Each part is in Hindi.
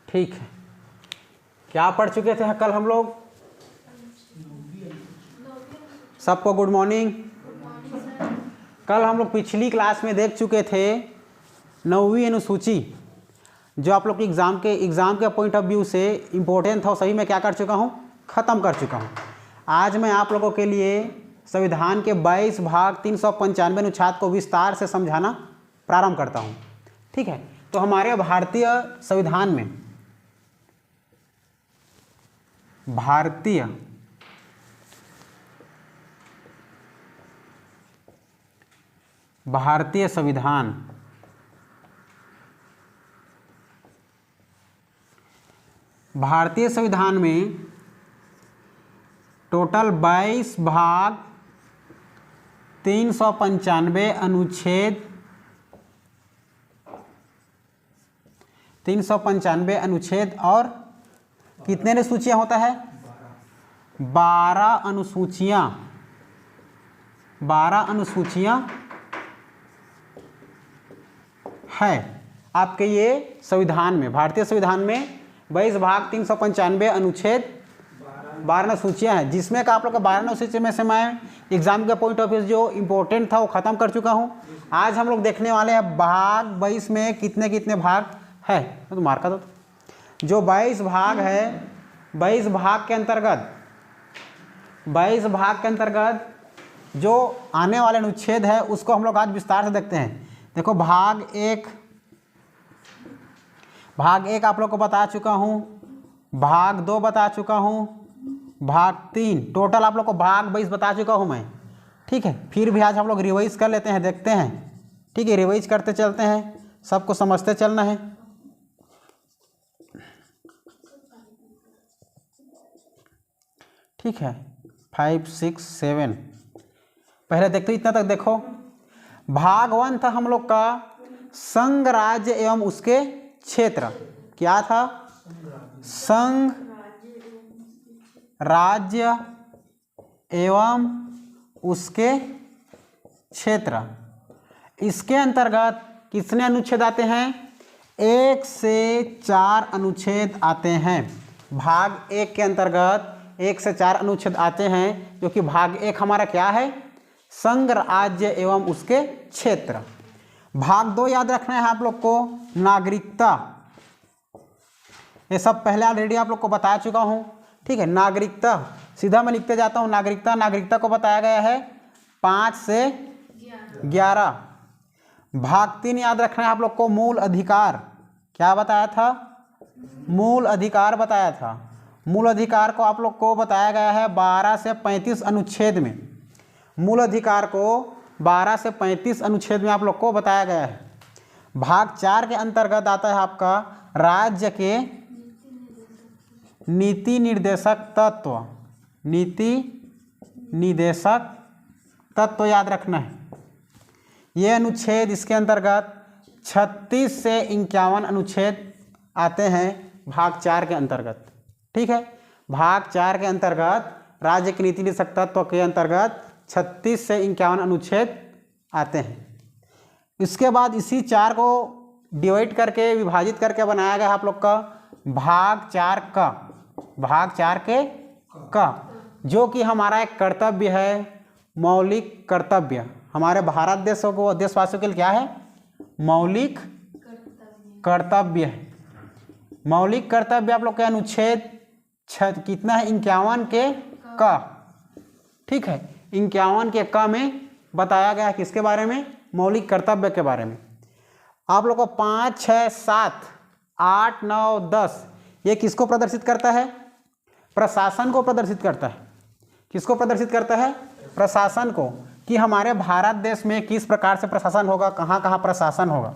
ठीक है, क्या पढ़ चुके थे कल हम लोग? सबको गुड मॉर्निंग। कल हम लोग पिछली क्लास में देख चुके थे 9वीं अनुसूची, जो आप लोग की एग्ज़ाम के पॉइंट ऑफ व्यू से इम्पोर्टेंट था, सभी मैं क्या कर चुका हूँ, ख़त्म कर चुका हूँ। आज मैं आप लोगों के लिए संविधान के 22 भाग 395 अनुच्छेद को विस्तार से समझाना प्रारंभ करता हूँ। ठीक है, तो हमारे भारतीय संविधान में भारतीय संविधान में टोटल 22 भाग 395 अनुच्छेद और कितने अनुसूचियां होता है? 12 अनुसूचियां है आपके ये संविधान में, भारतीय संविधान में 22 भाग 395 अनुच्छेद 12 अनुसूचियां हैं, जिसमें का आप लोग का 12 अनुसूची में से मैं एग्जाम के पॉइंट ऑफ व्यू जो इम्पोर्टेंट था वो ख़त्म कर चुका हूं। आज हम लोग देखने वाले हैं भाग 22 में कितने कितने भाग है, तो मार्का दो। जो 22 भाग है, 22 भाग के अंतर्गत जो आने वाले अनुच्छेद है उसको हम लोग आज विस्तार से देखते हैं। देखो भाग एक आप लोग को बता चुका हूँ, भाग 2 बता चुका हूँ, भाग 3 टोटल आप लोग को भाग 22 बता चुका हूँ मैं। ठीक है, फिर भी आज हम लोग रिवाइज कर लेते हैं, देखते हैं। ठीक है, रिवाइज करते चलते हैं, सबको समझते चलना है। ठीक है, 5, 6, 7 पहले देखते, इतना तक देखो। भाग 1 था हम लोग का संघ राज्य एवं उसके क्षेत्र। क्या था? संघ राज्य एवं उसके क्षेत्र। इसके अंतर्गत कितने अनुच्छेद आते हैं? 1 से 4 अनुच्छेद आते हैं। भाग 1 के अंतर्गत 1 से 4 अनुच्छेद आते हैं, जो कि भाग 1 हमारा क्या है? संघ राज्य एवं उसके क्षेत्र। भाग 2 याद रखना है आप लोग को, नागरिकता। ये सब पहले ऑलरेडी आप लोग को बता चुका हूँ। ठीक है, नागरिकता सीधा मैं लिखते जाता हूँ। नागरिकता को बताया गया है 5 से 11। भाग 3 याद रखना है आप लोग को, मूल अधिकार। क्या बताया था? मूल अधिकार बताया था। मूल अधिकार को आप लोग को बताया गया है 12 से 35 अनुच्छेद में। मूल अधिकार को 12 से 35 अनुच्छेद में आप लोग को बताया गया है। भाग 4 के अंतर्गत आता है आपका राज्य के नीति निर्देशक तत्व याद रखना है। ये अनुच्छेद इसके अंतर्गत 36 से 51 अनुच्छेद आते हैं भाग 4 के अंतर्गत। ठीक है, भाग 4 के अंतर्गत राज्य के नीति निर्देशक तत्व के अंतर्गत 36 से 51 अनुच्छेद आते हैं। इसके बाद इसी 4 को डिवाइड करके, विभाजित करके बनाया गया आप लोग का भाग 4 का, जो कि हमारा एक कर्तव्य है, मौलिक कर्तव्य। हमारे भारत देशवासियों के लिए क्या है? मौलिक कर्तव्य है। मौलिक कर्तव्य आप लोग के अनुच्छेद कितना है? 51 के का। ठीक है, 51 के का में बताया गया है किसके बारे में? मौलिक कर्तव्य के बारे में। आप लोग को 5, 6, 7, 8, 9, 10 ये किसको प्रदर्शित करता है? प्रशासन को प्रदर्शित करता है। किसको प्रदर्शित करता है? प्रशासन को, कि हमारे भारत देश में किस प्रकार से प्रशासन होगा, कहाँ कहाँ प्रशासन होगा।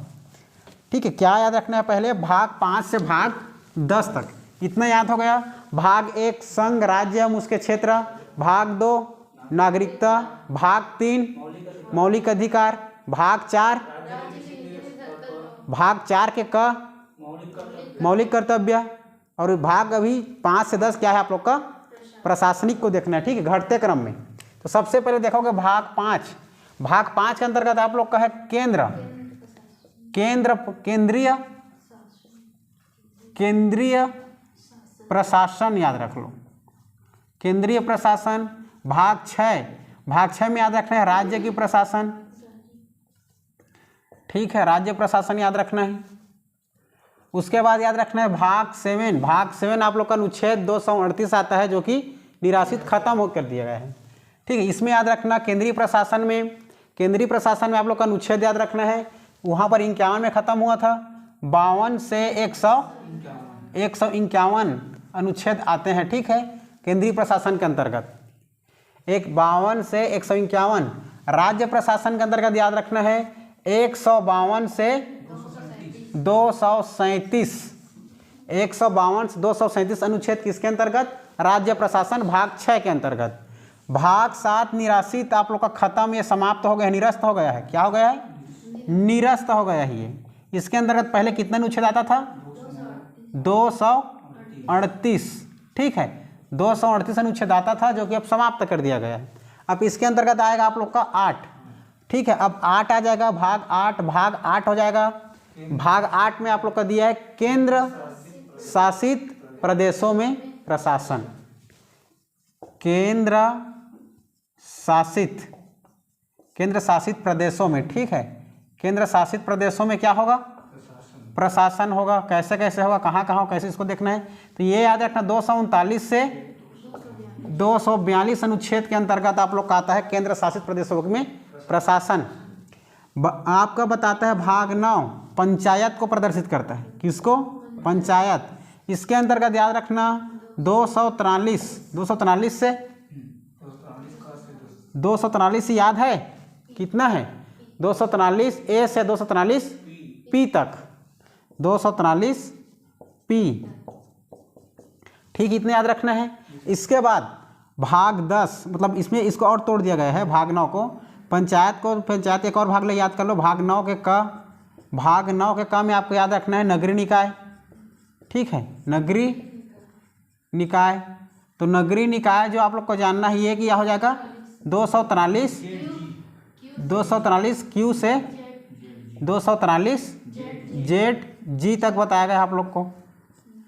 ठीक है, क्या याद रखना है? पहले भाग 5 से भाग 10 तक इतना याद हो गया। भाग 1 संघ राज्य एवं उसके क्षेत्र, भाग 2 नागरिकता, भाग 3 मौलिक अधिकार, भाग 4 के का मौलिक कर्तव्य, और भाग अभी 5 से 10 क्या है आप लोग का? प्रशासनिक को देखना है। ठीक है, घटते क्रम में। तो सबसे पहले देखोगे भाग 5 के अंतर्गत आप लोग का है केंद्रीय केंद्रीय प्रशासन याद रख लो, केंद्रीय प्रशासन। भाग 6 में याद रखना है राज्य की प्रशासन, ठीक है, राज्य प्रशासन याद रखना है। उसके बाद याद रखना है भाग 7 आप लोग का अनुच्छेद 238 आता है, जो कि निराश्रित खत्म होकर दिया गया है, ठीक है। इसमें याद रखना केंद्रीय प्रशासन में आप लोग का अनुच्छेद याद रखना है, वहाँ पर 51 में खत्म हुआ था। 52 से 151 अनुच्छेद आते हैं, ठीक है, केंद्रीय प्रशासन के अंतर्गत। 52 से 151 राज्य प्रशासन के अंतर्गत याद रखना है। 152 से 237 अनुच्छेद किसके अंतर्गत? राज्य प्रशासन, भाग 6 के अंतर्गत। भाग 7 निराश्रित आप लोग का खत्म, ये समाप्त हो गया है, निरस्त हो गया है। क्या हो गया है? निरस्त हो गया है ये। इसके अंतर्गत पहले कितना अनुच्छेद आता था? 238, ठीक है, 238 अनुच्छेद आता था, जो कि अब समाप्त कर दिया गया है। अब इसके अंतर्गत आएगा आप लोग का 8, ठीक है, अब 8 आ जाएगा, भाग 8 हो जाएगा। भाग 8 में आप लोग का दिया है केंद्र शासित प्रदेशों में प्रशासन, केंद्र शासित प्रदेशों में, ठीक है, केंद्र शासित प्रदेशों में क्या होगा? प्रशासन होगा। कैसे कैसे होगा, कहाँ कहाँ, कैसे इसको देखना है, तो ये याद रखना 239 से 242 अनुच्छेद के अंतर्गत आप लोग का आता है केंद्र शासित प्रदेशों में प्रशासन। आपका बताता है भाग 9 पंचायत को प्रदर्शित करता है। किसको? पंचायत। इसके अंतर्गत याद रखना 243 से 243 याद है कितना है? 243 ए से 243 पी तक, 243 पी, ठीक, इतने याद रखना है। इसके बाद भाग 10, मतलब इसमें इसको और तोड़ दिया गया है, भाग 9 को, पंचायत एक और भाग ले याद कर लो, भाग 9 के क में आपको याद रखना है नगरीय निकाय, ठीक है, नगरीय निकाय। तो नगरीय निकाय जो आप लोग को जानना है ये क्या हो जाएगा? 243 क्यू से 243 जेड जी तक बताया गया आप लोग को,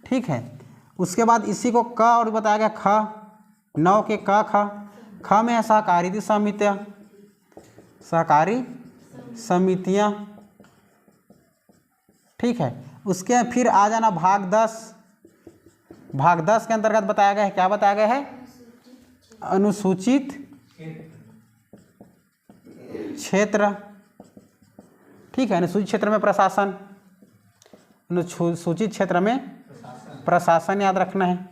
ठीक है। उसके बाद इसी को क और बताया गया ख, 9 के ख में है सहकारी समितियाँ, ठीक है। उसके फिर आ जाना भाग 10 के अंतर्गत बताया गया है, क्या बताया गया है? अनुसूचित क्षेत्र, ठीक है, अनुसूचित क्षेत्र में प्रशासन, अनुसूचित क्षेत्र में प्रशासन याद रखना है,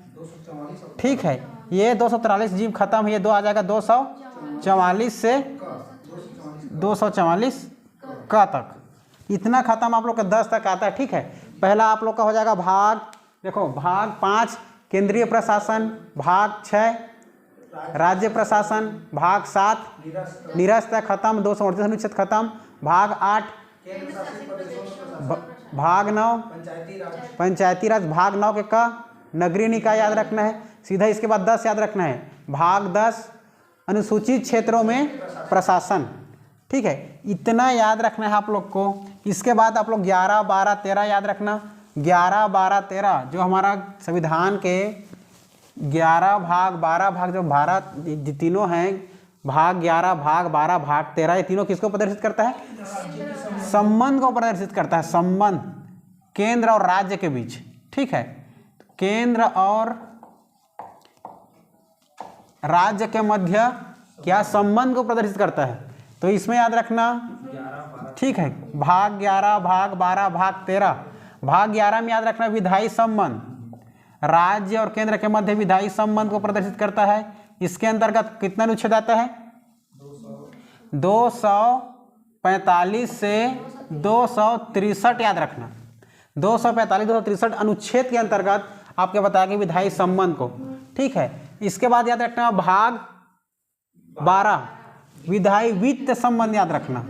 ठीक है। ये 243 जीव खत्म है, ये 2 आ जाएगा 244 से 244 का तक, इतना खत्म आप लोग का 10 तक आता है, ठीक है। पहला आप लोग का हो जाएगा भाग, देखो, भाग 5 केंद्रीय प्रशासन, भाग 6 राज्य प्रशासन, भाग 7 निरस्त खत्म, 238 अनुच्छेद खत्म, भाग 8 भाग 9 पंचायती राज, भाग 9 के क नगरीय निकाय याद रखना है, सीधा इसके बाद 10 याद रखना है, भाग 10 अनुसूचित क्षेत्रों में प्रशासन, ठीक है, इतना याद रखना है आप लोग को। इसके बाद आप लोग 11, 12, 13 याद रखना। 11, 12, 13 जो हमारा संविधान के 11 भाग 12 भाग जो भारत तीनों हैं, भाग 11 भाग 12 भाग 13, ये तीनों किसको प्रदर्शित करता है? संबंध को प्रदर्शित करता है, संबंध केंद्र और राज्य के बीच, ठीक है, केंद्र और राज्य के मध्य क्या संबंध को प्रदर्शित करता है। तो इसमें याद रखना, ठीक है, भाग 11 भाग 12 भाग 13, भाग 11 में याद रखना विधायी संबंध, राज्य और केंद्र के मध्य विधायी संबंध को प्रदर्शित करता है। इसके अंतर्गत कितना अनुच्छेद आता है? 245 से 263 याद रखना, 245 263 अनुच्छेद के अंतर्गत आपके बताया कि विधायी संबंध को, ठीक है। इसके बाद याद रखना भाग 12 विधायी वित्त संबंध याद रखना,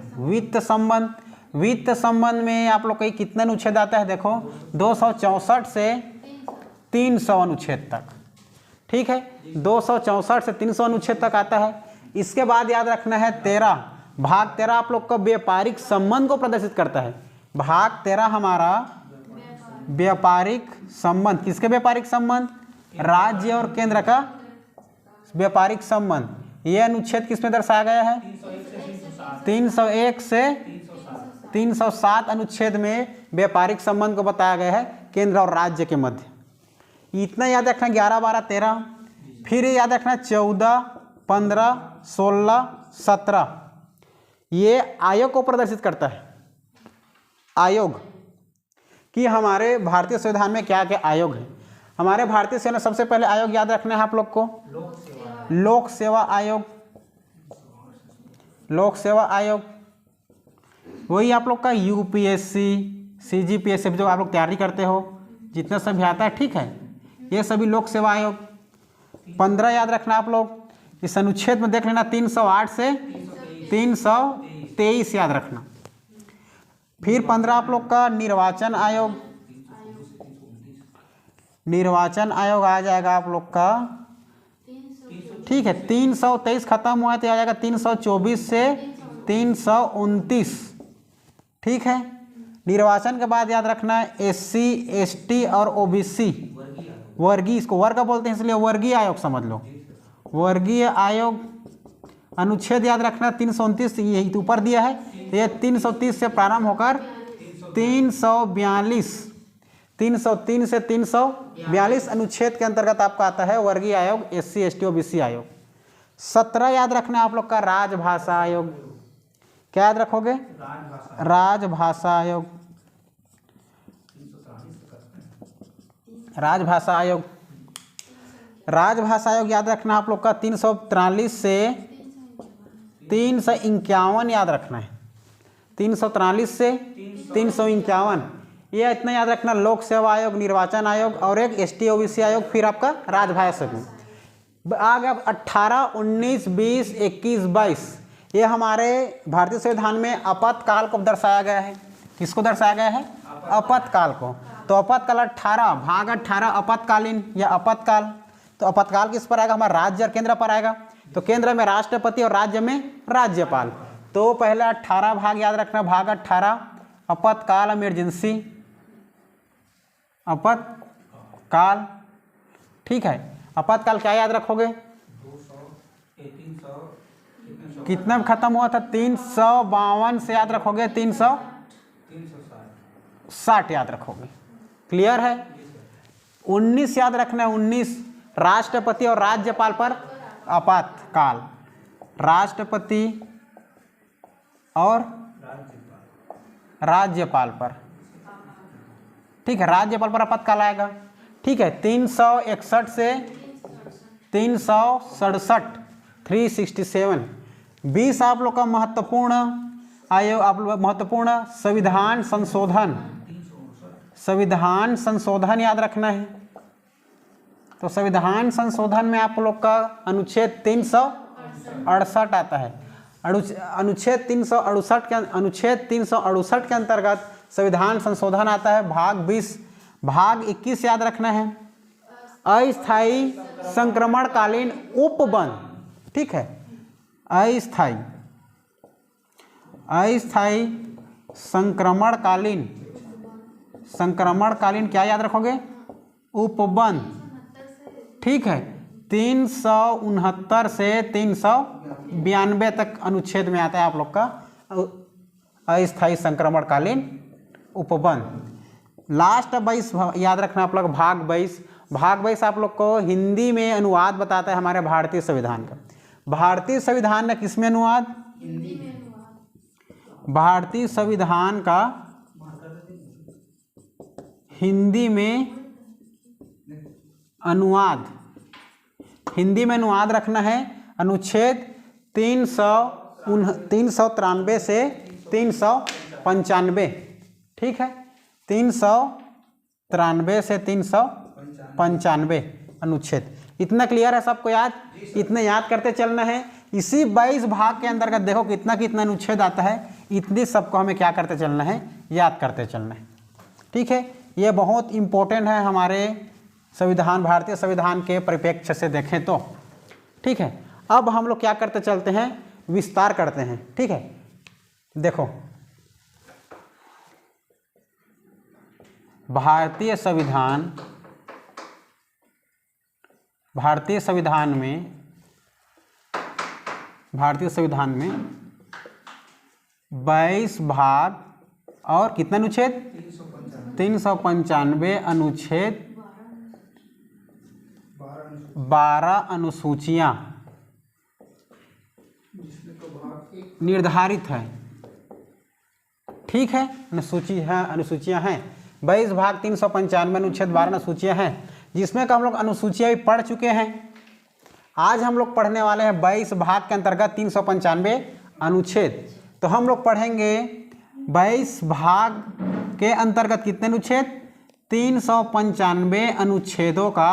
वित्त संबंध में आप लोग का कितना अनुच्छेद आता है? देखो 264 से 300 अनुच्छेद तक, ठीक है, 264 से 300 अनुच्छेद तक आता है। इसके बाद याद रखना है 13, भाग 13 आप लोग का व्यापारिक संबंध को प्रदर्शित करता है। भाग 13 हमारा व्यापारिक संबंध। किसके व्यापारिक संबंध? राज्य और केंद्र का व्यापारिक संबंध। यह अनुच्छेद किसमें दर्शाया गया है? 301 से 307 अनुच्छेद में व्यापारिक संबंध को बताया गया है केंद्र और राज्य के मध्य। इतना याद रखना 11, 12, 13। फिर याद रखना 14, 15, 16, 17। ये आयोग को प्रदर्शित करता है। आयोग कि हमारे भारतीय संविधान में क्या क्या आयोग है। हमारे भारतीय संविधान में सबसे पहले आयोग याद रखना है आप लोग को, लोक सेवा आयोग। लोक सेवा आयोग वही आप लोग का यूपीएससी, सीजीपीएससी जो आप लोग तैयारी करते हो, जितना सब भी आता है, ठीक है, ये सभी लोक सेवा आयोग। 15 याद रखना आप लोग, इस अनुच्छेद में देख लेना 308 से 323 याद रखना। फिर 15 आप लोग का निर्वाचन आयोग। निर्वाचन आयोग आ जाएगा आप लोग का, ठीक है, 323 खत्म हुआ तो आ जाएगा 324 से 329, ठीक है। निर्वाचन के बाद याद रखना है एससी, एसटी और ओबीसी वर्गीय, इसको वर्ग बोलते हैं इसलिए वर्गीय आयोग समझ लो। वर्गीय आयोग अनुच्छेद याद रखना 329, यही तो ऊपर दिया है, ये 330 से प्रारंभ होकर 342, 303 से 342 अनुच्छेद के अंतर्गत आपका आता है वर्गीय आयोग, एससी, एसटी, ओबीसी आयोग। 17 याद रखना है आप लोग का राजभाषा आयोग। क्या याद रखोगे? राजभाषा आयोग। राजभाषा आयोग, राजभाषा आयोग याद रखना आप लोग का 343 से 351 याद रखना है, 343 से 351, ये इतना याद रखना। लोक सेवा आयोग, निर्वाचन आयोग और एक एसटी ओबीसी आयोग, फिर आपका राजभाषा आयोग। आ गया 18, 19, 20, 21, 22, ये हमारे भारतीय संविधान में आपातकाल को दर्शाया गया है। किसको दर्शाया गया है? आपातकाल को। तो आपातकाल 18 भाग 18 आपातकालीन या आपातकाल। तो आपातकाल किस पर आएगा? हमारा राज्य और केंद्र पर आएगा। तो केंद्र में राष्ट्रपति और राज्य में राज्यपाल। तो पहला 18 भाग याद रखना, भाग 18 आपातकाल, इमरजेंसी, आपातकाल, ठीक है। आपातकाल क्या याद रखोगे? कितना में खत्म हुआ था? 352 से याद रखोगे 360 याद रखोगे। क्लियर है? 19 याद रखना है, 19 राष्ट्रपति और राज्यपाल पर आपातकाल। राष्ट्रपति और राज्यपाल पर, ठीक है, राज्यपाल पर आपातकाल आएगा, ठीक है। 361 से 367, 367। 20 आप लोग का महत्वपूर्ण आयोग, आप लोग महत्वपूर्ण संविधान संशोधन, संविधान संशोधन याद रखना है। तो संविधान संशोधन में आप लोग का अनुच्छेद 368 आता है। अनुच्छेद 368 के अंतर्गत संविधान संशोधन आता है। भाग 20, भाग 21 याद रखना है, अस्थायी संक्रमणकालीन उपबंध, ठीक है, अस्थायी संक्रमणकालीन क्या याद रखोगे? उपबंध, ठीक है। 369 से 392 तक अनुच्छेद में आता है आप लोग का अस्थायी संक्रमणकालीन उपबंध। लास्ट 22 याद रखना आप लोग, भाग 22। भाग 22 आप लोग को हिंदी में अनुवाद बताता है हमारे भारतीय संविधान का। भारतीय संविधान का किसमें अनुवाद? हिंदी में अनुवाद। भारतीय संविधान का हिंदी में अनुवाद, हिंदी में अनुवाद रखना है। अनुच्छेद 393 से 395, ठीक है, 393 से 395 अनुच्छेद। इतना क्लियर है सबको? याद, इतना याद करते चलना है। इसी 22 भाग के अंतर्गत देखो कितना कितना अनुच्छेद आता है, इतनी सबको हमें क्या करते चलना है? याद करते चलना है, ठीक है। ये बहुत इम्पोर्टेंट है हमारे संविधान, भारतीय संविधान के परिप्रेक्ष्य से देखें तो, ठीक है। अब हम लोग क्या करते चलते हैं? विस्तार करते हैं, ठीक है। देखो भारतीय संविधान में 22 भाग और कितना अनुच्छेद 395 अनुच्छेद 12 अनुसूचियां निर्धारित है। ठीक है, अनुसूचियां हैं 22 भाग 395 अनुच्छेद 12 अनुसूचियां हैं, जिसमें का हम लोग अनुसूचियां भी पढ़ चुके हैं। आज हम लोग पढ़ने वाले हैं 22 भाग के अंतर्गत 395 अनुच्छेद। तो हम लोग पढ़ेंगे 22 भाग के अंतर्गत कितने अनुच्छेद 395 अनुच्छेदों का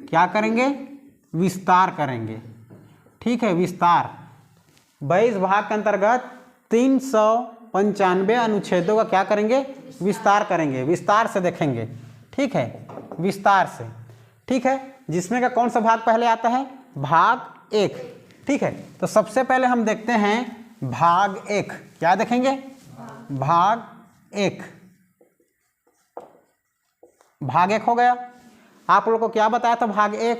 क्या करेंगे, विस्तार करेंगे। ठीक है, विस्तार 22 भाग के अंतर्गत 395 अनुच्छेदों का क्या करेंगे, विस्तार करेंगे, विस्तार से देखेंगे। ठीक है, विस्तार से। ठीक है, जिसमें का कौन सा भाग पहले आता है, भाग 1। ठीक है, तो सबसे पहले हम देखते हैं भाग 1। क्या देखेंगे, भाग 1। भाग 1 हो गया। आप लोगों को क्या बताया था भाग 1,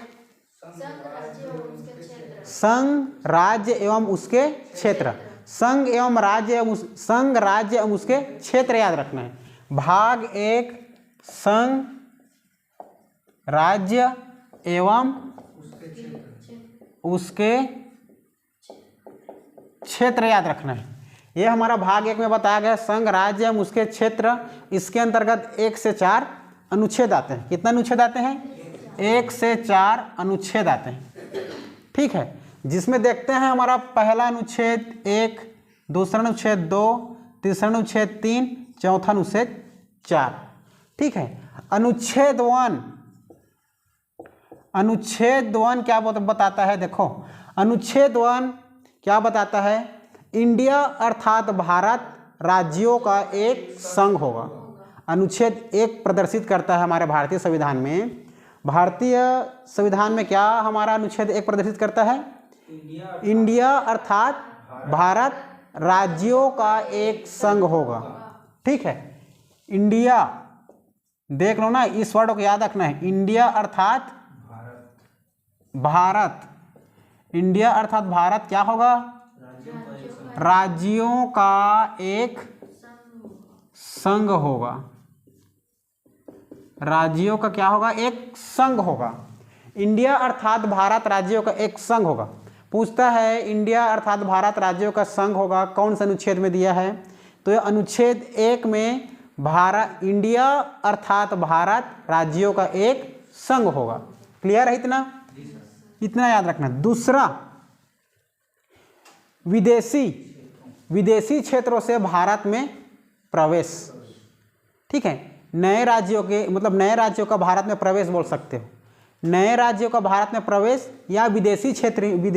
संघ राज्य एवं उसके क्षेत्र। संघ राज्य एवं उसके क्षेत्र याद रखना है। भाग 1 संघ राज्य एवं उसके क्षेत्र याद रखना है। ये हमारा भाग 1 में बताया गया संघ राज्य एवं उसके क्षेत्र। इसके अंतर्गत 1 से 4 अनुच्छेद आते हैं। कितना अनुच्छेद आते हैं, 1 से 4 अनुच्छेद आते हैं। ठीक है, जिसमें देखते हैं हमारा पहला अनुच्छेद 1, दूसरा अनुच्छेद 2, तीसरा अनुच्छेद 3, चौथा अनुच्छेद 4। ठीक है, अनुच्छेद 1 क्या बताता है, देखो अनुच्छेद 1 क्या बताता है, इंडिया अर्थात भारत राज्यों का एक संघ होगा। अनुच्छेद 1 प्रदर्शित करता है हमारे भारतीय संविधान में। भारतीय संविधान में क्या हमारा अनुच्छेद 1 प्रदर्शित करता है, इंडिया अर्थात भारत राज्यों का एक संघ होगा। ठीक है, इंडिया देख लो ना, इस वर्ड को याद रखना है, इंडिया अर्थात भारत। इंडिया अर्थात भारत क्या होगा, राज्यों का एक संघ होगा। राज्यों का क्या होगा, एक संघ होगा। इंडिया अर्थात भारत राज्यों का एक संघ होगा। पूछता है इंडिया अर्थात भारत राज्यों का संघ होगा, कौन से अनुच्छेद में दिया है, तो ये अनुच्छेद 1 में भारत इंडिया अर्थात भारत राज्यों का एक संघ होगा। क्लियर है, इतना याद रखना। दूसरा, विदेशी क्षेत्रों से भारत में प्रवेश। ठीक है, नए राज्यों का भारत में प्रवेश बोल सकते हो। नए राज्यों का भारत में प्रवेश या विदेशी क्षेत्रों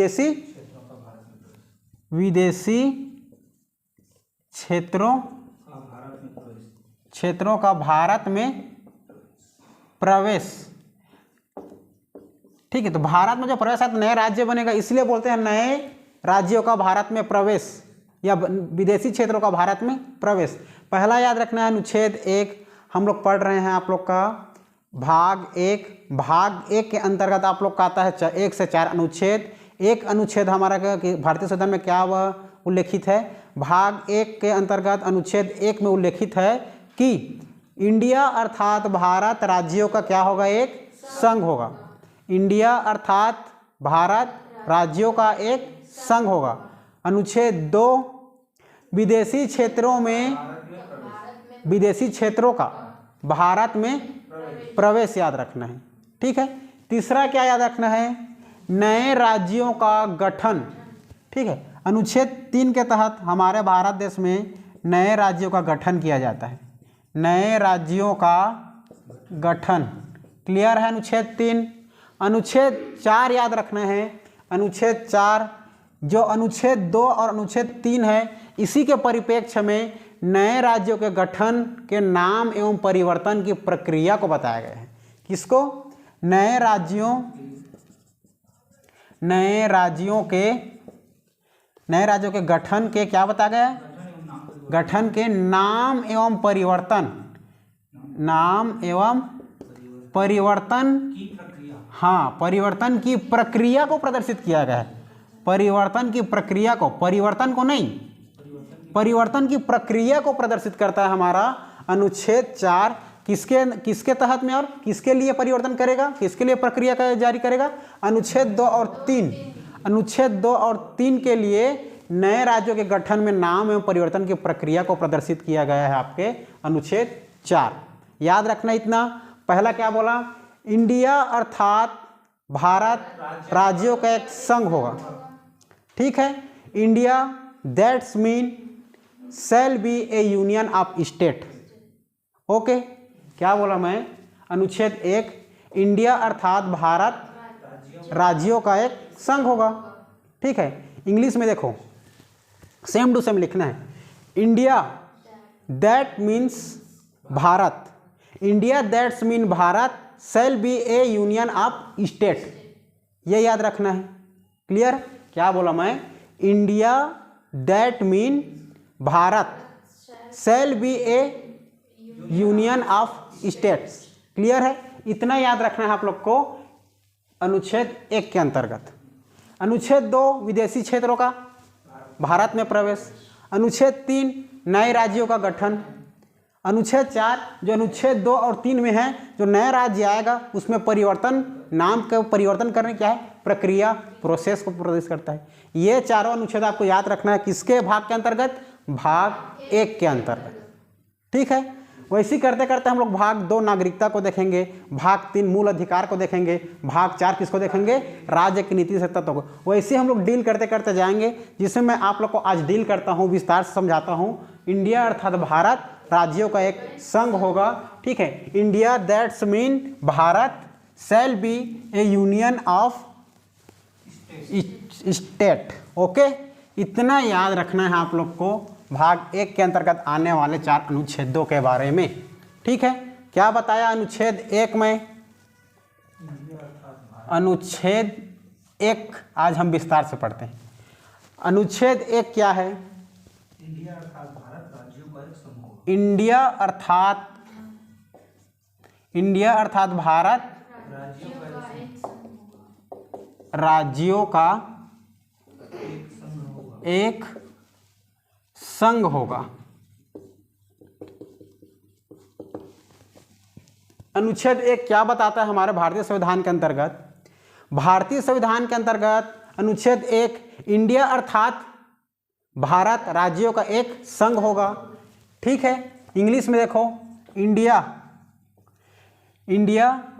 का भारत में प्रवेश। ठीक है, तो भारत में जो प्रवेश है तो नए राज्य बनेगा, इसलिए बोलते हैं नए राज्यों का भारत में प्रवेश या विदेशी क्षेत्रों का भारत में प्रवेश। पहला याद रखना है अनुच्छेद 1। हम लोग पढ़ रहे हैं आप लोग का भाग 1। भाग 1 के अंतर्गत आप लोग का आता है 1 से 4 अनुच्छेद। एक अनुच्छेद हमारा भारतीय संविधान में क्या वह उल्लेखित है, भाग 1 के अंतर्गत अनुच्छेद 1 में उल्लेखित है कि इंडिया अर्थात भारत राज्यों का क्या होगा, एक संघ होगा। इंडिया अर्थात भारत राज्यों का एक संघ होगा। अनुच्छेद 2, विदेशी क्षेत्रों का भारत में प्रवेश याद रखना है। ठीक है, तीसरा क्या याद रखना है, नए राज्यों का गठन। ठीक है, अनुच्छेद 3 के तहत हमारे भारत देश में नए राज्यों का गठन किया जाता है। नए राज्यों का गठन क्लियर है। अनुच्छेद 3। अनुच्छेद 4 याद रखना है। अनुच्छेद 4 जो अनुच्छेद 2 और अनुच्छेद 3 है, इसी के परिप्रेक्ष्य में नए राज्यों के गठन के नाम एवं परिवर्तन की प्रक्रिया को बताया गया है। किसको, नए राज्यों के गठन के क्या बताया गया है, गठन के नाम एवं परिवर्तन नाम एवं परिवर्तन की प्रक्रिया, हाँ, परिवर्तन की प्रक्रिया को प्रदर्शित किया गया है। परिवर्तन की प्रक्रिया को, परिवर्तन को नहीं, परिवर्तन की प्रक्रिया को प्रदर्शित करता है हमारा अनुच्छेद 4। किसके तहत में और किसके लिए परिवर्तन करेगा, किसके लिए प्रक्रिया का जारी करेगा? अनुच्छेद 2 और 3। अनुच्छेद 2 और 3 के लिए नए राज्यों के गठन में नाम एवं परिवर्तन की प्रक्रिया को प्रदर्शित किया गया है आपके अनुच्छेद 4। याद रखना इतना। पहला क्या बोला? इंडिया अर्थात भारत राज्यों का एक संघ होगा, ठीक है। India that's mean shall be A union of state. Okay, क्या बोला मैं? अनुच्छेद 1, इंडिया अर्थात भारत राज्यों का एक संघ होगा, ठीक है। इंग्लिश में देखो, सेम टू सेम लिखना है। India that means Bharat, India that's mean Bharat shall B A union of state, ये याद रखना है। क्लियर? क्या बोला मैं? India that mean Bharat shall B A union of states. Clear है? इतना याद रखना है आप लोग को अनुच्छेद 1 के अंतर्गत। अनुच्छेद 2 विदेशी क्षेत्रों का भारत में प्रवेश। अनुच्छेद 3 नए राज्यों का गठन। अनुच्छेद 4 जो अनुच्छेद 2 और 3 में है, जो नया राज्य आएगा उसमें परिवर्तन, नाम का परिवर्तन करने क्या है? प्रक्रिया, प्रोसेस को प्रदर्शित करता है। ये चारों अनुच्छेद आपको याद रखना है। किसके भाग के अंतर्गत? भाग 1 के अंतर्गत, ठीक है। वैसे करते करते हम लोग भाग 2 नागरिकता को देखेंगे, भाग 3 मूल अधिकार को देखेंगे, भाग 4 किसको देखेंगे? राज्य की नीति से तत्व को। वैसे हम लोग डील करते करते जाएंगे, जिसमें मैं आप लोग को आज डील करता हूँ, विस्तार से समझाता हूँ। इंडिया अर्थात भारत राज्यों का एक संघ होगा, ठीक है। India that's mean Bharat shall B A union of state. Okay, इतना याद रखना है आप लोग को भाग 1 के अंतर्गत आने वाले 4 अनुच्छेदों के बारे में, ठीक है। क्या बताया अनुच्छेद 1 में? अनुच्छेद 1 आज हम विस्तार से पढ़ते हैं। अनुच्छेद 1 क्या है? इंडिया अर्थात भारत राज्यों का एक संघ होगा। इंडिया अर्थात भारत राज्यों का एक संघ होगा। अनुच्छेद 1 क्या बताता है हमारे भारतीय संविधान के अंतर्गत? भारतीय संविधान के अंतर्गत अनुच्छेद 1 इंडिया अर्थात भारत राज्यों का एक संघ होगा, ठीक है। इंग्लिश में देखो, इंडिया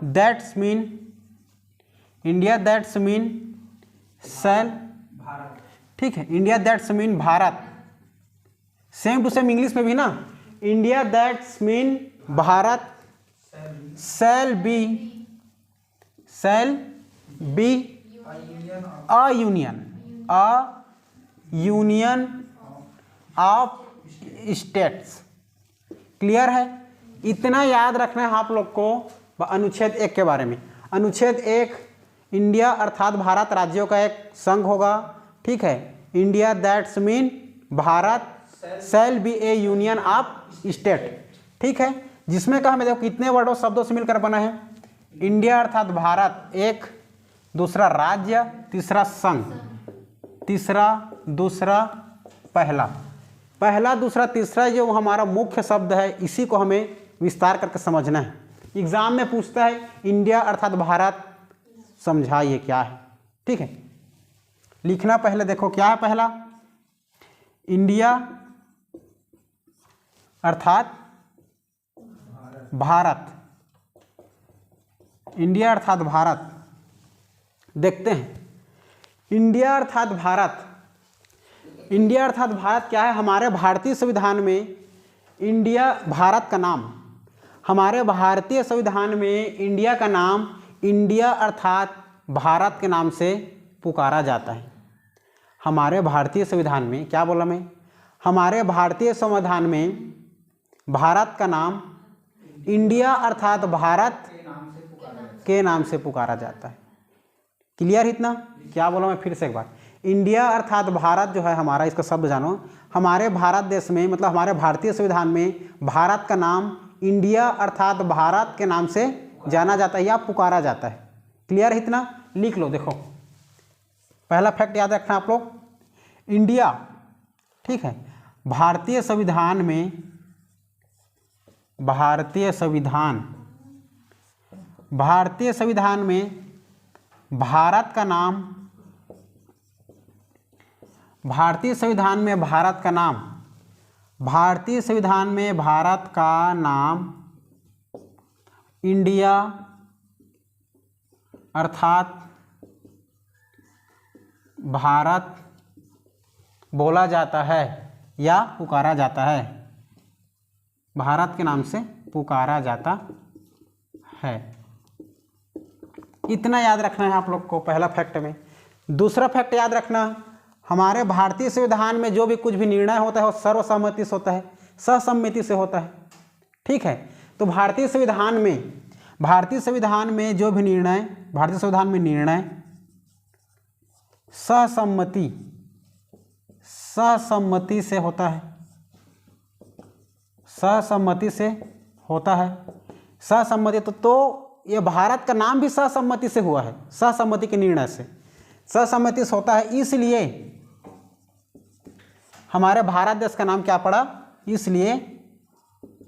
दैट्स मीन शैल, ठीक है। India that's mean Bharat, same to same English में भी ना। India that's mean Bharat shall be a union of states. Clear है? इतना याद रखना है आप लोग को अनुच्छेद 1 के बारे में। अनुच्छेद 1 इंडिया अर्थात भारत राज्यों का एक संघ होगा, ठीक है। India that's mean Bharat shall B A union of state, ठीक है। जिसमें कहा मैं देखो कितने वर्डों शब्दों से मिलकर बना है? इंडिया अर्थात भारत एक, दूसरा राज्य, तीसरा संघ, तीसरा दूसरा पहला दूसरा तीसरा जो हमारा मुख्य शब्द है, इसी को हमें विस्तार करके समझना है। एग्जाम में पूछता है इंडिया अर्थात भारत, समझाइए क्या है, ठीक है। लिखना पहले देखो क्या है पहला, इंडिया अर्थात भारत, इंडिया अर्थात भारत। देखते हैं इंडिया अर्थात भारत, इंडिया अर्थात भारत क्या है? हमारे भारतीय संविधान में इंडिया भारत का नाम, हमारे भारतीय संविधान में इंडिया का नाम इंडिया अर्थात भारत के नाम से पुकारा जाता है। हमारे भारतीय संविधान में क्या बोला मैं? हमारे भारतीय संविधान में भारत का नाम इंडिया अर्थात भारत के नाम से पुकारा जाता है। क्लियर इतना? क्या बोला मैं फिर से एक बार, इंडिया अर्थात भारत जो है हमारा, इसका शब्द जानो। हमारे भारत देश में मतलब हमारे भारतीय संविधान में भारत का नाम इंडिया अर्थात भारत के नाम से जाना जाता है या पुकारा जाता है। क्लियर है इतना? लिख लो। देखो पहला फैक्ट याद रखना आप लोग, इंडिया, ठीक है, भारतीय संविधान में भारत का नाम, भारतीय संविधान में भारत का नाम इंडिया अर्थात भारत बोला जाता है या पुकारा जाता है, भारत के नाम से पुकारा जाता है। इतना याद रखना है आप लोग को पहला फैक्ट में। दूसरा फैक्ट याद रखना, हमारे भारतीय संविधान में जो भी कुछ भी निर्णय होता है वो सर्वसम्मति से होता है, सहसम्मति से होता है। ठीक है, तो भारतीय संविधान में जो भी निर्णय, भारतीय संविधान में निर्णय सहसम्मति से होता है, सहसम्मति से होता है। सहसम्मति तो ये भारत का नाम भी सहसम्मति से हुआ है, सहसम्मति के निर्णय से, सहसम्मति से होता है। इसलिए हमारे भारत देश का नाम क्या पड़ा? इसलिए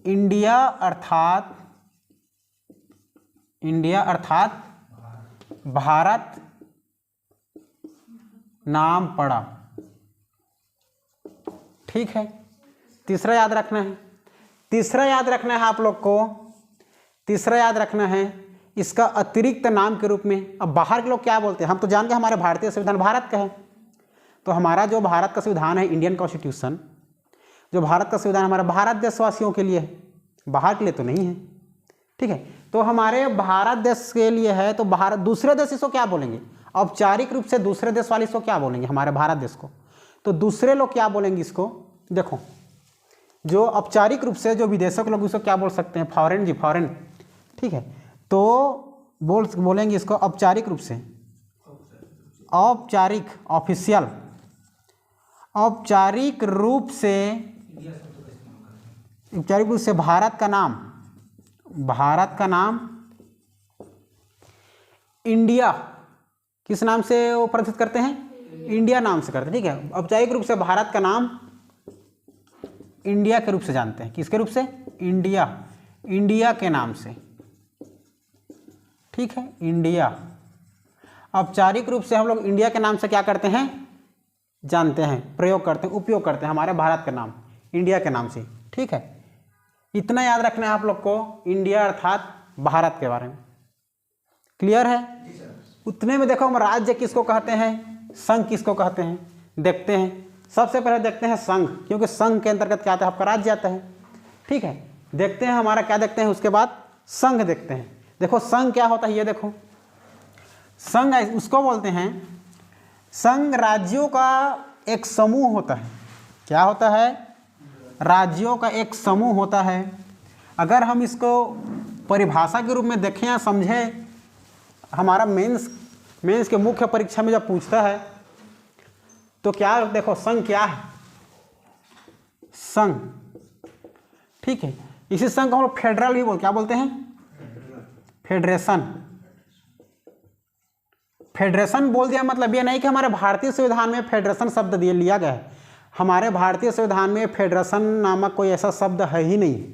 इंडिया अर्थात भारत नाम पड़ा। ठीक है, तीसरा याद रखना है आप लोग को, तीसरा याद रखना है इसका अतिरिक्त नाम के रूप में। अब बाहर के लोग क्या बोलते हैं? हम तो जान गए हमारे भारतीय संविधान भारत का है, तो हमारा जो भारत का संविधान है, इंडियन कॉन्स्टिट्यूशन, जो भारत का संविधान हमारा भारत देशवासियों के लिए है, बाहर के लिए तो नहीं है। ठीक है, तो हमारे भारत देश के लिए है, तो भारत, दूसरे देश इसको क्या बोलेंगे? औपचारिक रूप से दूसरे देश वाले इसको क्या बोलेंगे? हमारे भारत देश को। तो दूसरे लोग क्या बोलेंगे इसको? देखो, जो औपचारिक रूप से जो विदेशक लोग इसको क्या बोल सकते हैं? फॉरेन जी, फॉरेन। ठीक है, तो बोलेंगे इसको औपचारिक रूप से, ऑफिशियल, औपचारिक रूप से भारत का नाम इंडिया किस नाम से वो प्रदर्शित करते हैं? इंडिया नाम से करते हैं। ठीक है, औपचारिक रूप से भारत का नाम इंडिया के रूप से जानते हैं। किसके रूप से? इंडिया के नाम से। ठीक है, इंडिया, औपचारिक रूप से हम लोग इंडिया के नाम से क्या करते हैं? जानते हैं, प्रयोग करते हैं, उपयोग करते हैं हमारे भारत का नाम इंडिया के नाम से। ठीक है, इतना याद रखना है आप लोग को इंडिया अर्थात भारत के बारे में। क्लियर है? उतने में देखो हम राज्य किसको कहते हैं, संघ किसको कहते हैं, देखते हैं। सबसे पहले देखते हैं संघ, क्योंकि संघ के अंतर्गत क्या आता है? आपका राज्य आता है। ठीक है, देखते हैं हमारा क्या देखते हैं, उसके बाद संघ देखते हैं। देखो संघ क्या होता है, ये देखो, संघ उसको बोलते हैं, संघ राज्यों का एक समूह होता है। क्या होता है? राज्यों का एक समूह होता है। अगर हम इसको परिभाषा के रूप में देखें या समझें, हमारा मेंस के मुख्य परीक्षा में जब पूछता है तो क्या देखो, संघ क्या है? संघ। ठीक है, इसी संघ को हम लोग फेडरल भी क्या बोलते हैं? फेडरेशन। फेडरेशन बोल दिया मतलब ये नहीं कि हमारे भारतीय संविधान में फेडरेशन शब्द लिया गया है। हमारे भारतीय संविधान में फेडरेशन नामक कोई ऐसा शब्द है ही नहीं।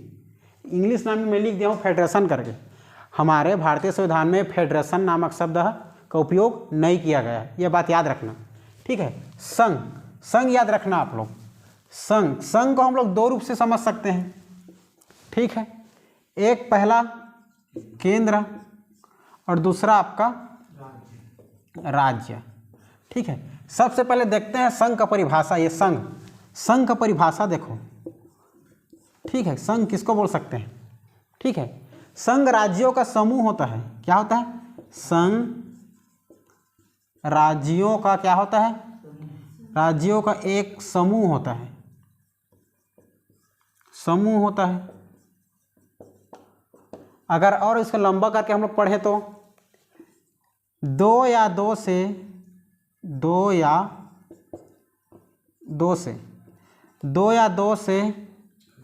इंग्लिश नाम में लिख दिया हूँ फेडरेशन करके। हमारे भारतीय संविधान में फेडरेशन नामक शब्द का उपयोग नहीं किया गया है, ये बात याद रखना। ठीक है, संघ याद रखना आप लोग। संघ को हम लोग दो रूप से समझ सकते हैं। ठीक है, एक पहला केंद्र और दूसरा आपका राज्य। ठीक है, सबसे पहले देखते हैं संघ का परिभाषा। ये संघ का परिभाषा देखो। ठीक है, संघ किसको बोल सकते हैं? ठीक है, संघ राज्यों का समूह होता है। क्या होता है? संघ राज्यों का क्या होता है? राज्यों का एक समूह होता है, समूह होता है। अगर और इसको लंबा करके हम लोग पढ़े तो दो या दो से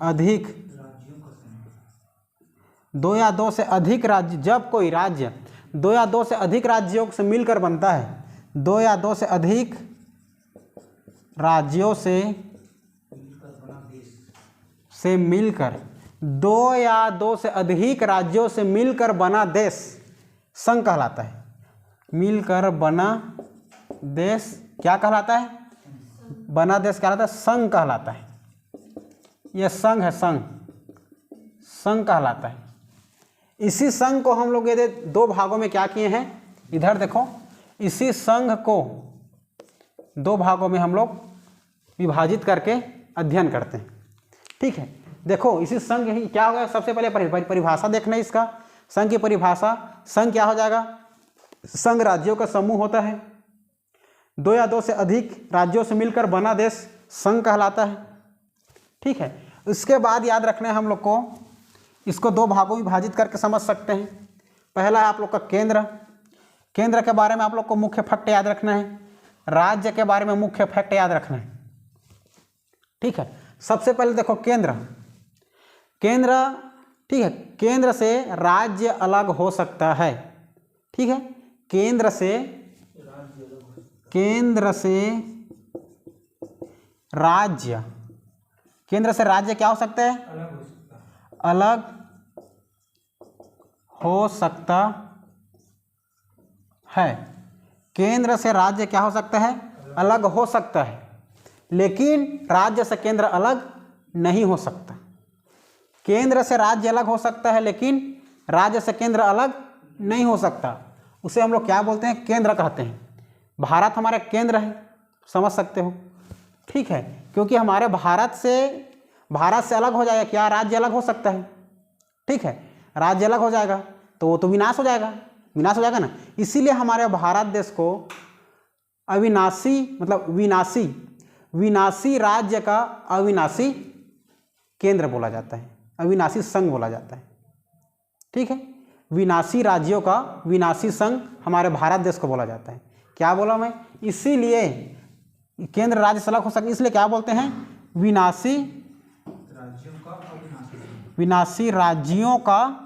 अधिक दो या दो से अधिक राज्य, जब कोई राज्य दो या दो से अधिक राज्यों से मिलकर बनता है, दो या दो से अधिक राज्यों से मिलकर, दो या दो से अधिक राज्यों से मिलकर बना देश संघ कहलाता है। मिलकर बना देश क्या कहलाता है? बना देश कहलाता है, संघ कहलाता है। यह संघ है, संघ कहलाता है। इसी संघ को हम लोग ये दो भागों में क्या किए हैं, इधर देखो, इसी संघ को दो भागों में हम लोग विभाजित करके अध्ययन करते हैं। ठीक है, देखो इसी संघ ही क्या होगा, सबसे पहले परिभाषा देखना है इसका। संघ की परिभाषा, संघ क्या हो जाएगा? संघ राज्यों का समूह होता है। दो या दो से अधिक राज्यों से मिलकर बना देश संघ कहलाता है। ठीक है, इसके बाद याद रखना है हम लोग को, इसको दो भागों में विभाजित करके समझ सकते हैं। पहला है आप लोग का केंद्र। केंद्र के बारे में आप लोग को मुख्य फैक्ट याद रखना है। राज्य के बारे में मुख्य फैक्ट याद रखना है। ठीक है, सबसे पहले देखो केंद्र। ठीक है, केंद्र से राज्य अलग हो सकता है। ठीक है, केंद्र से राज्य, केंद्र से राज्य क्या हो सकता है? अलग हो सकता है। केंद्र से राज्य क्या हो सकता है? अलग हो सकता है, लेकिन राज्य से केंद्र अलग नहीं हो सकता। केंद्र से राज्य अलग हो सकता है, लेकिन राज्य से केंद्र अलग नहीं हो सकता। उसे हम लोग क्या बोलते हैं? केंद्र कहते हैं। भारत हमारा केंद्र है, समझ सकते हो। ठीक है, क्योंकि हमारे भारत से अलग हो जाएगा क्या? राज्य अलग हो सकता है। ठीक है, राज्य अलग हो जाएगा तो वो तो विनाश हो जाएगा ना। इसीलिए हमारे भारत देश को अविनाशी, मतलब विनाशी राज्य का अविनाशी केंद्र बोला जाता है, अविनाशी संघ बोला जाता है। ठीक है, विनाशी राज्यों का विनाशी संघ हमारे भारत देश को बोला जाता है। क्या बोला मैं? इसीलिए केंद्र राज्य से अलग हो सकता है, इसलिए क्या बोलते हैं? विनाशी राज्यों का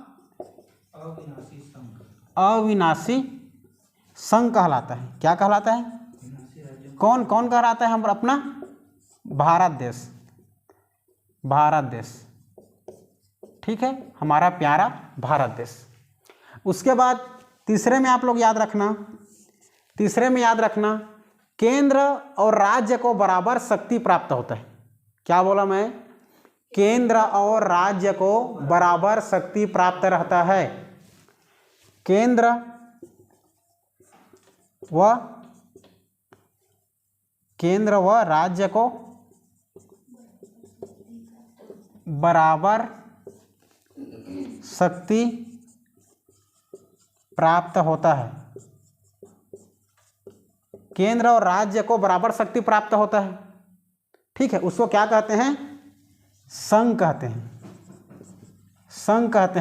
अविनाशी संघ कहलाता है। क्या कहलाता है? कौन कहलाता है? हम अपना भारत देश। ठीक है, हमारा प्यारा भारत देश। उसके बाद तीसरे में आप लोग याद रखना, केंद्र और राज्य को बराबर शक्ति प्राप्त होता है। क्या बोला मैं? केंद्र और राज्य को बराबर शक्ति प्राप्त रहता है। केंद्र व राज्य को बराबर शक्ति प्राप्त होता है। केंद्र और राज्य को बराबर शक्ति प्राप्त होता है। ठीक है, उसको क्या कहते हैं? संघ कहते हैं।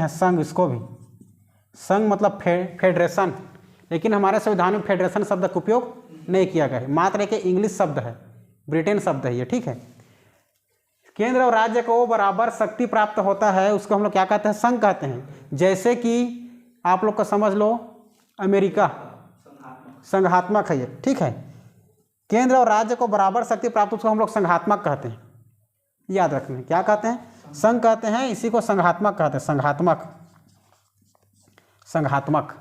संघ, इसको भी संघ मतलब फेडरेशन, लेकिन हमारे संविधान में फेडरेशन शब्द का उपयोग नहीं किया गया है, मात्र एक इंग्लिश शब्द है, ब्रिटेन शब्द है ये। ठीक है, केंद्र और राज्य को बराबर शक्ति प्राप्त होता है, उसको हम लोग क्या कहते हैं? संघ कहते हैं। जैसे कि आप लोग को समझ लो, अमेरिका संघात्मक है ये। ठीक है, केंद्र और राज्य को बराबर शक्ति प्राप्त, उसको हम लोग संघात्मक कहते हैं। याद रखना, क्या कहते हैं? संघ कहते हैं, इसी को संघात्मक कहते हैं। संघात्मक।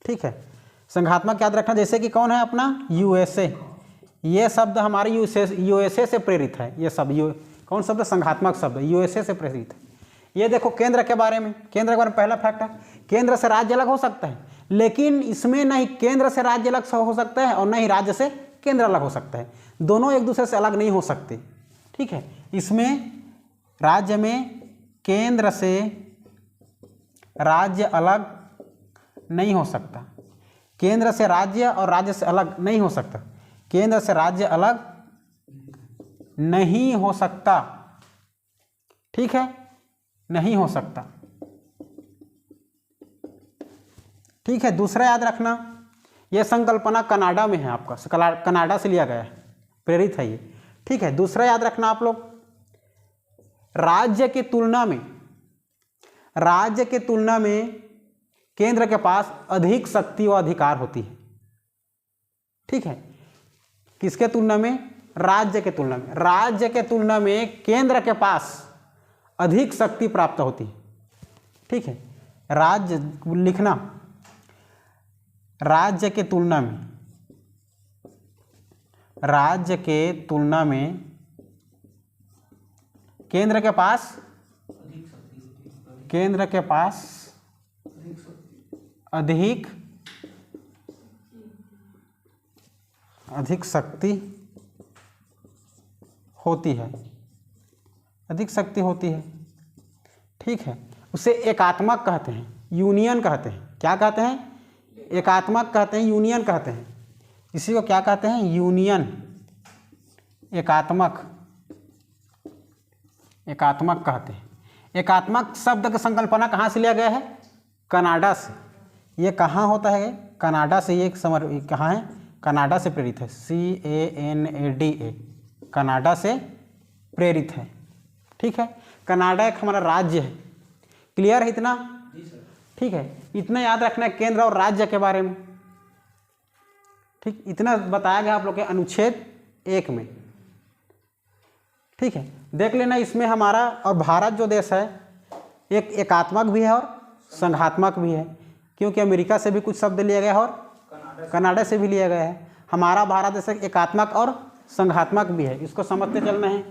ठीक है, संघात्मक याद रखना। जैसे कि कौन है अपना? यूएसए। ये शब्द हमारे यूएसए से प्रेरित है। ये सब कौन शब्द? संघात्मक शब्द, यूएसए से प्रेरित है। ये देखो केंद्र के बारे में पहला फैक्ट है, केंद्र से राज्य अलग हो सकता है, लेकिन इसमें नहीं केंद्र से राज्य अलग हो सकता है और नहीं राज्य से केंद्र अलग हो सकता है। दोनों एक दूसरे से अलग नहीं हो सकते। ठीक है, इसमें राज्य में केंद्र से राज्य अलग नहीं हो सकता। केंद्र से राज्य और राज्य से अलग नहीं हो सकता। केंद्र से राज्य अलग नहीं हो सकता। ठीक है, नहीं हो सकता। ठीक है, दूसरा याद रखना, यह संकल्पना कनाडा में है, आपका कनाडा से लिया गया है, प्रेरित है ये। ठीक है, दूसरा याद रखना आप लोग, राज्य की तुलना में राज्य के तुलना में केंद्र के पास अधिक शक्ति व अधिकार होती है। ठीक है, किसके तुलना में? राज्य के तुलना में। राज्य के तुलना में केंद्र के पास अधिक शक्ति प्राप्त होती है। ठीक है, राज्य लिखना, राज्य के तुलना में, राज्य के तुलना में केंद्र के पास, अधिक शक्ति होती है। केंद्र के पास अधिक शक्ति। अधिक शक्ति होती है, अधिक शक्ति होती है। ठीक है, उसे एकात्मक कहते हैं, यूनियन कहते हैं। क्या कहते हैं? एकात्मक कहते हैं, यूनियन कहते हैं। इसी को क्या कहते हैं? यूनियन, एकात्मक, एकात्मक कहते हैं। एकात्मक शब्द की संकल्पना कहाँ से लिया गया है? कनाडा से। ये कहाँ होता है? कनाडा से। ये कहाँ है? कनाडा से प्रेरित है। CANADA, कनाडा से प्रेरित है। ठीक है, कनाडा एक हमारा राज्य है। क्लियर है इतना? जी सर। ठीक है, इतना याद रखना है केंद्र और राज्य के बारे में। ठीक, इतना बताया गया आप लोग के अनुच्छेद 1 में। ठीक है, देख लेना इसमें हमारा और भारत जो देश है एक एकात्मक भी है और संघात्मक भी है, क्योंकि अमेरिका से भी कुछ शब्द लिया गया है और कनाडा से भी लिया गया है। हमारा भारत देश एकात्मक और संघात्मक भी है, इसको समझते चलना है।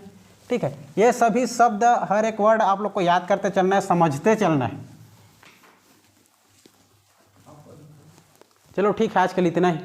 ठीक है, ये सभी शब्द, हर एक वर्ड आप लोग को याद करते चलना है, समझते चलना है। चलो ठीक है, आज के लिए इतना ही।